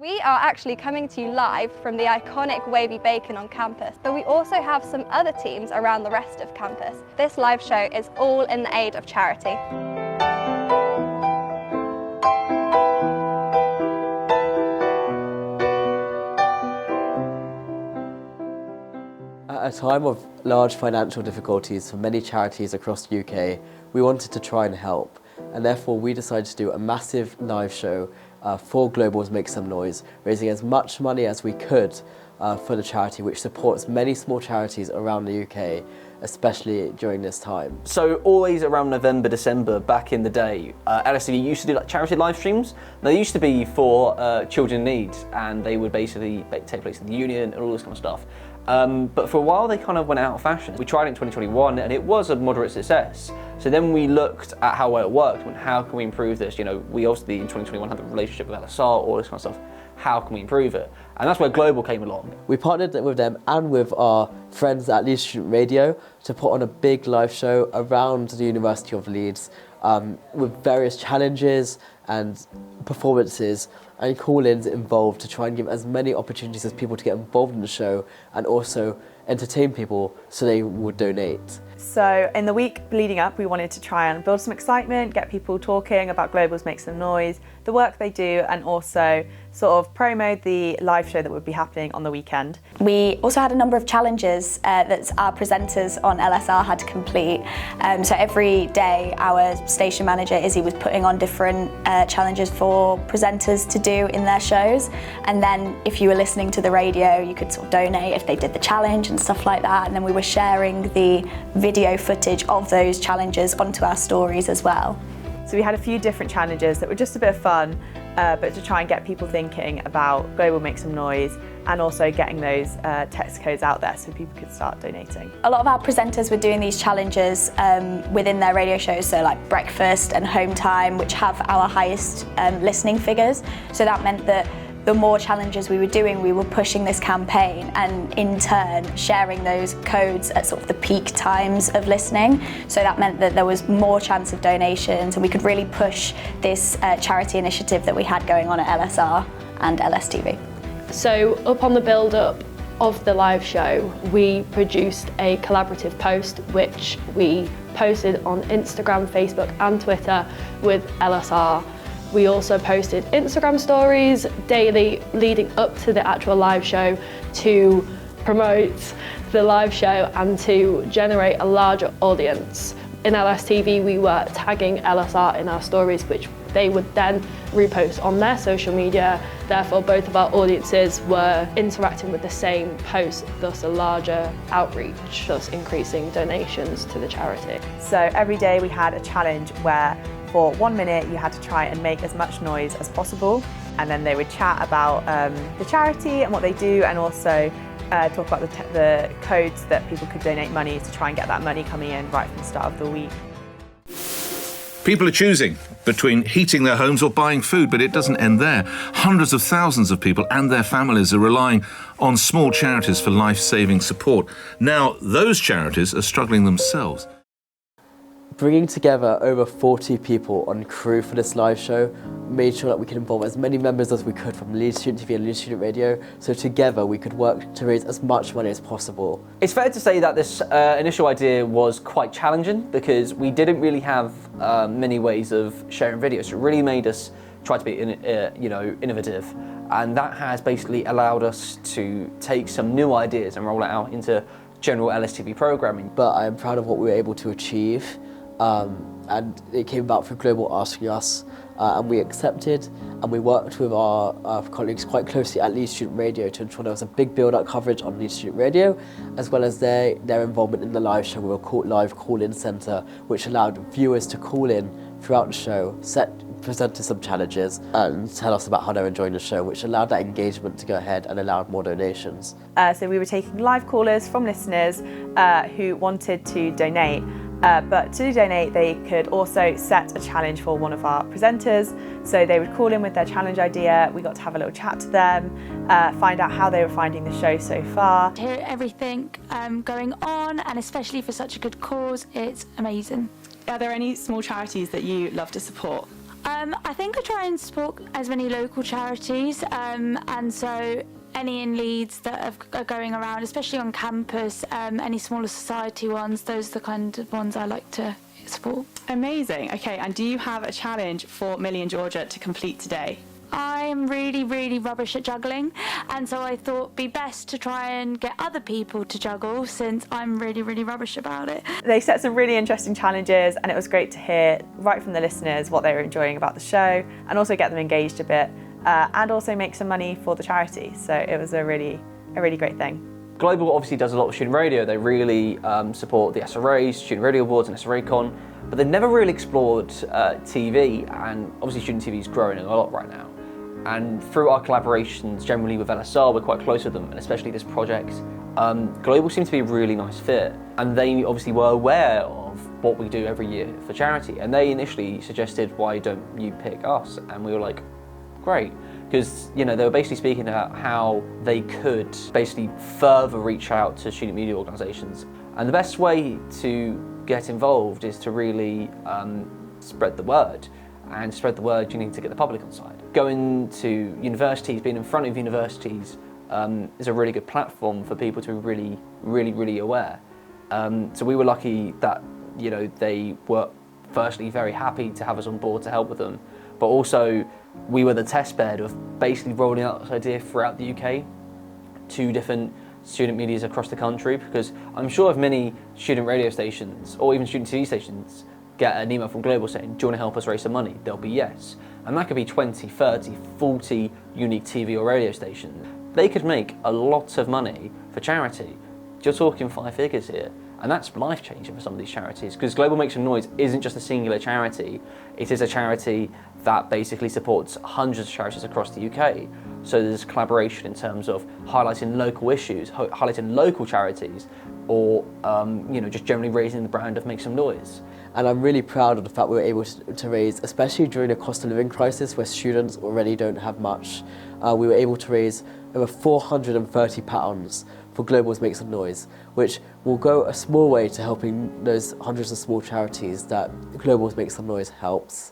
We are actually coming to you live from the iconic Wavy Bacon on campus, but we also have some other teams around the rest of campus. This live show is all in the aid of charity. At a time of large financial difficulties for many charities across the UK, we wanted to try and help, and therefore we decided to do a massive live show for Globals Make Some Noise, raising as much money as we could for the charity, which supports many small charities around the UK, especially during this time. So always around November, December, back in the day, LSTV used to do like charity live streams. They used to be for children in need, and they would basically take place in the Union and all this kind of stuff. But for a while they kind of went out of fashion. We tried it in 2021 and it was a moderate success. So then we looked at how well it worked and how can we improve this. You know, we obviously in 2021 had a relationship with LSR, all this kind of stuff. How can we improve it? And that's where Global came along. We partnered with them and with our friends at Leeds Student Radio to put on a big live show around the University of Leeds with various challenges and performances and call-ins involved to try and give as many opportunities as people to get involved in the show and also entertain people so they would donate. So in the week leading up, we wanted to try and build some excitement, get people talking about Globals Make Some Noise, the work they do, and also sort of promote the live show that would be happening on the weekend. We also had a number of challenges that our presenters on LSR had to complete. So every day our station manager Izzy was putting on different challenges for presenters to do in their shows, and then if you were listening to the radio you could sort of donate if they did the challenge and stuff like that, and then we were sharing the video footage of those challenges onto our stories as well. So we had a few different challenges that were just a bit of fun, but to try and get people thinking about Global Make Some Noise and also getting those text codes out there so people could start donating. A lot of our presenters were doing these challenges within their radio shows, so like Breakfast and Home Time, which have our highest listening figures. So that meant that the more challenges we were doing, we were pushing this campaign and in turn sharing those codes at sort of the peak times of listening. So that meant that there was more chance of donations and we could really push this charity initiative that we had going on at LSR and LSTV. So up on the build-up of the live show, we produced a collaborative post which we posted on Instagram, Facebook and Twitter with LSR. We also posted Instagram stories daily leading up to the actual live show to promote the live show and to generate a larger audience. In LSTV we were tagging LSR in our stories, which they would then repost on their social media. Therefore both of our audiences were interacting with the same post, thus a larger outreach, thus increasing donations to the charity. So every day we had a challenge where for 1 minute you had to try and make as much noise as possible, and then they would chat about the charity and what they do, and also talk about the codes that people could donate money to try and get that money coming in right from the start of the week. People are choosing between heating their homes or buying food, but it doesn't end there. Hundreds of thousands of people and their families are relying on small charities for life-saving support. Now, those charities are struggling themselves. Bringing together over 40 people on crew for this live show made sure that we could involve as many members as we could from Leeds Student TV and Leeds Student Radio, so together we could work to raise as much money as possible. It's fair to say that this initial idea was quite challenging because we didn't really have many ways of sharing videos. So it really made us try to be innovative, and that has basically allowed us to take some new ideas and roll it out into general LSTV programming. But I am proud of what we were able to achieve. And it came about through Global asking us, and we accepted, and we worked with our colleagues quite closely at Leeds Student Radio to ensure there was a big build-up coverage on Leeds Student Radio, as well as their involvement in the live show with a live call-in centre, which allowed viewers to call in throughout the show, present some challenges, and tell us about how they're enjoying the show, which allowed that engagement to go ahead and allowed more donations. So we were taking live callers from listeners who wanted to donate. But to donate, they could also set a challenge for one of our presenters. So they would call in with their challenge idea. We got to have a little chat to them, find out how they were finding the show so far. To hear everything going on, and especially for such a good cause, it's amazing. Are there any small charities that you love to support? I think I try and support as many local charities, and so any in Leeds that are going around, especially on campus, any smaller society ones, those are the kind of ones I like to support. Amazing. Okay, and do you have a challenge for Millie and Georgia to complete today? I'm really rubbish at juggling, and so I thought it'd be best to try and get other people to juggle since I'm really rubbish about it. They set some really interesting challenges, and it was great to hear right from the listeners what they were enjoying about the show, and also get them engaged a bit, and also make some money for the charity. So it was a really great thing. Global obviously does a lot of student radio. They really support the SRAs, Student Radio Awards and SRAcon, but they've never really explored TV, and obviously student TV is growing a lot right now. And through our collaborations generally with LSR, we're quite close with them, and especially this project, Global seems to be a really nice fit. And they obviously were aware of what we do every year for charity, and they initially suggested, why don't you pick us? And we were like, great. Because, you know, they were basically speaking about how they could basically further reach out to student media organisations. And the best way to get involved is to really spread the word. And to spread the word, you need to get the public on side. Going to universities, being in front of universities is a really good platform for people to be really aware. So we were lucky that, you know, they were firstly very happy to have us on board to help with them, but also we were the test bed of basically rolling out this idea throughout the UK to different student medias across the country, because I'm sure if many student radio stations or even student TV stations get an email from Global saying, do you want to help us raise some money? They'll be yes. And that could be 20, 30, 40 unique TV or radio stations. They could make a lot of money for charity. You're talking 5 figures here. And that's life-changing for some of these charities, because Global Make Some Noise isn't just a singular charity. It is a charity that basically supports hundreds of charities across the UK. So there's collaboration in terms of highlighting local issues, highlighting local charities, or you know, just generally raising the brand of Make Some Noise. And I'm really proud of the fact we were able to raise, especially during a cost of living crisis where students already don't have much, we were able to raise over £430 for Global's Make Some Noise, which will go a small way to helping those hundreds of small charities that Global's Make Some Noise helps.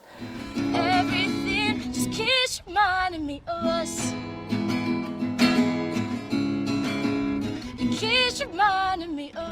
Everything just keeps reminding me of us. It keeps reminding me of